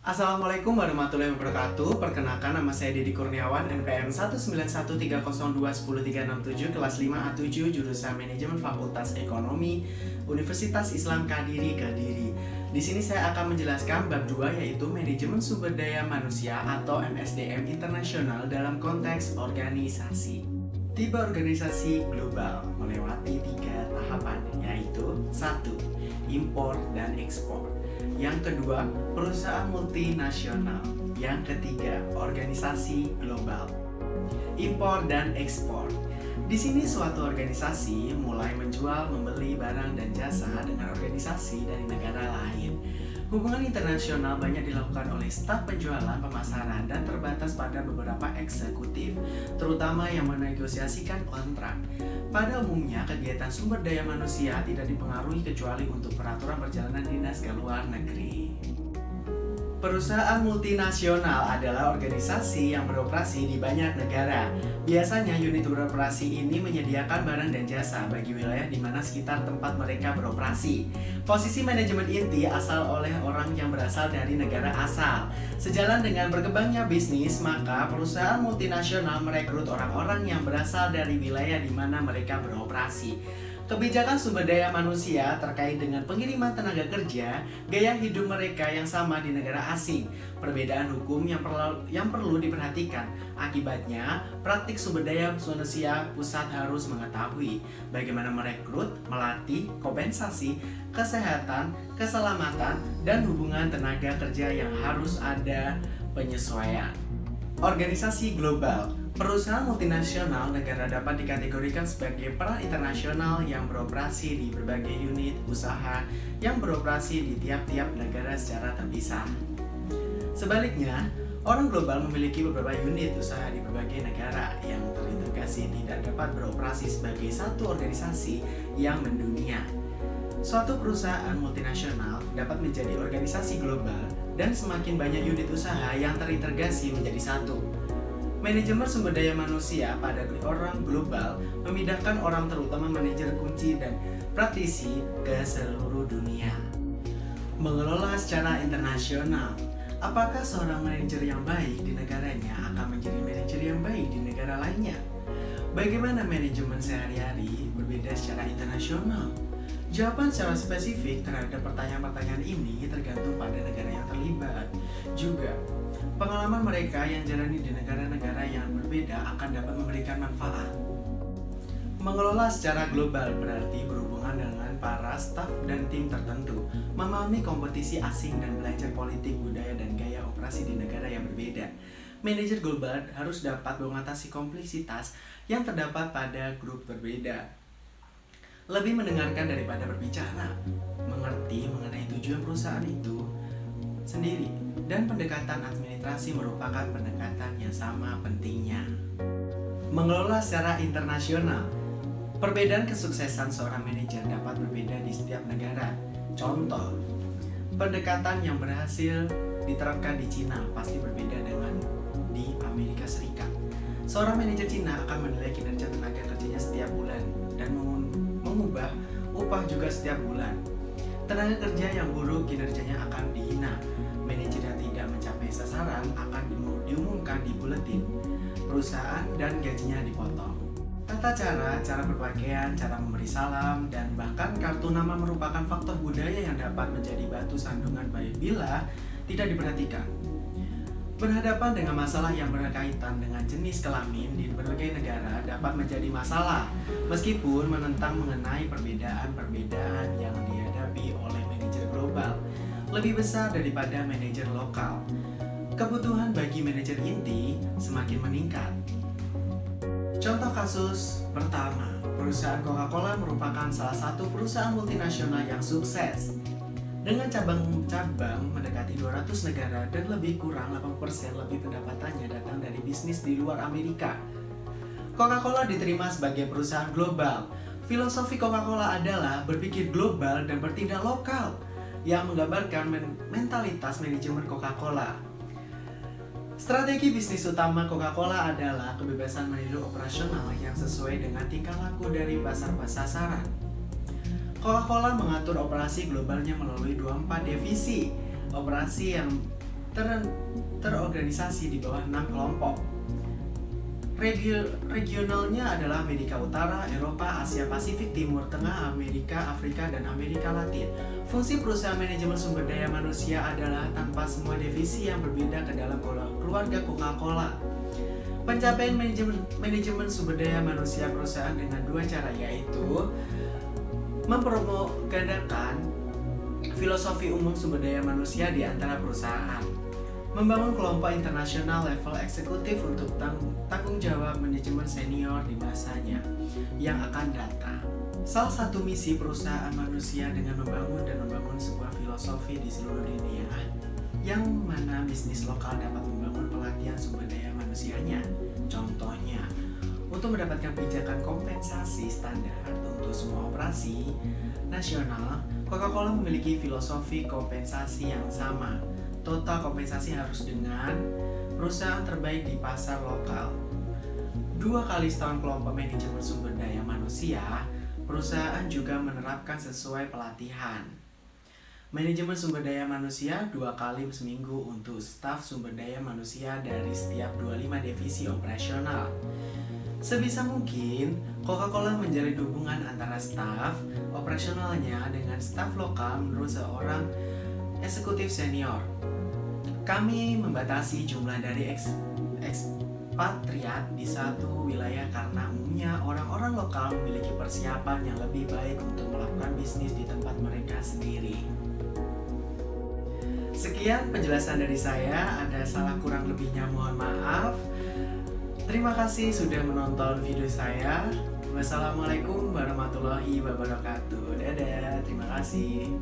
Assalamualaikum warahmatullahi wabarakatuh. Perkenalkan, nama saya Didi Kurniawan, NPM 19130210367, kelas 5A7, jurusan Manajemen Fakultas Ekonomi, Universitas Islam Kediri. Di sini saya akan menjelaskan bab 2, yaitu Manajemen Sumber Daya Manusia atau MSDM Internasional dalam konteks organisasi. Tipe organisasi global melewati 3 tahapan, yaitu 1. Impor dan ekspor. Yang kedua, perusahaan multinasional. Yang ketiga, organisasi global. Impor dan ekspor. Di sini suatu organisasi mulai menjual, membeli barang dan jasa dengan organisasi dari negara lain. Hubungan internasional banyak dilakukan oleh staf penjualan, pemasaran, dan terbatas pada beberapa eksekutif, terutama yang menegosiasikan kontrak. Pada umumnya, kegiatan sumber daya manusia tidak dipengaruhi kecuali untuk peraturan perjalanan dinas ke luar negeri. Perusahaan multinasional adalah organisasi yang beroperasi di banyak negara. Biasanya unit beroperasi ini menyediakan barang dan jasa bagi wilayah di mana sekitar tempat mereka beroperasi. Posisi manajemen inti asal oleh orang yang berasal dari negara asal. Sejalan dengan berkembangnya bisnis, maka perusahaan multinasional merekrut orang-orang yang berasal dari wilayah di mana mereka beroperasi. Kebijakan sumber daya manusia terkait dengan pengiriman tenaga kerja, gaya hidup mereka yang sama di negara asing, perbedaan hukum yang perlu diperhatikan. Akibatnya, praktik sumber daya manusia pusat harus mengetahui bagaimana merekrut, melatih, kompensasi, kesehatan, keselamatan, dan hubungan tenaga kerja yang harus ada penyesuaian. Organisasi global. Perusahaan multinasional negara dapat dikategorikan sebagai peran internasional yang beroperasi di berbagai unit usaha yang beroperasi di tiap-tiap negara secara terpisah. Sebaliknya, orang global memiliki beberapa unit usaha di berbagai negara yang terintegrasi, tidak dapat beroperasi sebagai satu organisasi yang mendunia. Suatu perusahaan multinasional dapat menjadi organisasi global dan semakin banyak unit usaha yang terintegrasi menjadi satu. Manajemen sumber daya manusia pada orang global memindahkan orang, terutama manajer kunci dan praktisi, ke seluruh dunia. Mengelola secara internasional. Apakah seorang manajer yang baik di negaranya akan menjadi manajer yang baik di negara lainnya? Bagaimana manajemen sehari-hari berbeda secara internasional? Jawaban secara spesifik terhadap pertanyaan-pertanyaan ini tergantung pada negara yang terlibat. Juga, pengalaman mereka yang jalani di negara-negara yang berbeda akan dapat memberikan manfaat. Mengelola secara global berarti berhubungan dengan para staf dan tim tertentu, memahami kompetisi asing dan belajar politik, budaya, dan gaya operasi di negara yang berbeda. Manajer global harus dapat mengatasi kompleksitas yang terdapat pada grup berbeda. Lebih mendengarkan daripada berbicara, mengerti mengenai tujuan perusahaan itu sendiri, dan pendekatan administrasi merupakan pendekatan yang sama pentingnya. Mengelola secara internasional. Perbedaan kesuksesan seorang manajer dapat berbeda di setiap negara. Contoh, pendekatan yang berhasil diterapkan di Cina pasti berbeda dengan di Amerika Serikat. Seorang manajer Cina akan menilai kinerja tenaga kerjanya setiap bulan dan mengubah upah juga setiap bulan. Tenaga kerja yang buruk kinerjanya akan dihina. Manajer yang tidak mencapai sasaran akan diumumkan di buletin perusahaan dan gajinya dipotong. Tata cara berpakaian, cara memberi salam, dan bahkan kartu nama merupakan faktor budaya yang dapat menjadi batu sandungan bila tidak diperhatikan. Berhadapan dengan masalah yang berkaitan dengan jenis kelamin di berbagai negara dapat menjadi masalah, meskipun menentang mengenai perbedaan-perbedaan yang dihadapi oleh manajer global lebih besar daripada manajer lokal. Kebutuhan bagi manajer inti semakin meningkat. Contoh kasus pertama, perusahaan Coca-Cola merupakan salah satu perusahaan multinasional yang sukses. Dengan cabang-cabang mendekati 200 negara dan lebih kurang 80% lebih pendapatannya datang dari bisnis di luar Amerika. Coca-Cola diterima sebagai perusahaan global. Filosofi Coca-Cola adalah berpikir global dan bertindak lokal, yang menggambarkan mentalitas manajemen Coca-Cola. Strategi bisnis utama Coca-Cola adalah kebebasan meniru operasional yang sesuai dengan tingkah laku dari pasar sasaran. Coca-Cola mengatur operasi globalnya melalui 24 divisi operasi yang terorganisasi di bawah 6 kelompok. Regionalnya adalah Amerika Utara, Eropa, Asia Pasifik, Timur Tengah, Amerika, Afrika, dan Amerika Latin. Fungsi perusahaan manajemen sumber daya manusia adalah tanpa semua divisi yang berbeda ke dalam keluarga Coca-Cola. Pencapaian manajemen sumber daya manusia perusahaan dengan dua cara, yaitu mempropagandakan filosofi umum sumber daya manusia di antara perusahaan, membangun kelompok internasional level eksekutif untuk tanggung jawab manajemen senior di masanya yang akan datang. Salah satu misi perusahaan manusia dengan membangun sebuah filosofi di seluruh dunia, yang mana bisnis lokal dapat membangun pelatihan sumber daya manusianya. Contohnya, untuk mendapatkan pijakan kompensasi standar untuk semua operasi nasional, Coca-Cola memiliki filosofi kompensasi yang sama. Total kompensasi harus dengan perusahaan terbaik di pasar lokal. 2 kali setahun kelompok manajemen sumber daya manusia, perusahaan juga menerapkan sesuai pelatihan. Manajemen sumber daya manusia 2 kali seminggu untuk staf sumber daya manusia dari setiap 25 divisi operasional. Sebisa mungkin, Coca-Cola menjalin hubungan antara staf operasionalnya dengan staf lokal menurut seorang eksekutif senior. Kami membatasi jumlah dari ekspatriat di satu wilayah karena umumnya orang-orang lokal memiliki persiapan yang lebih baik untuk melakukan bisnis di tempat mereka sendiri. Sekian penjelasan dari saya, ada salah kurang lebihnya mohon maaf. Terima kasih sudah menonton video saya. Wassalamualaikum warahmatullahi wabarakatuh. Dadah, terima kasih.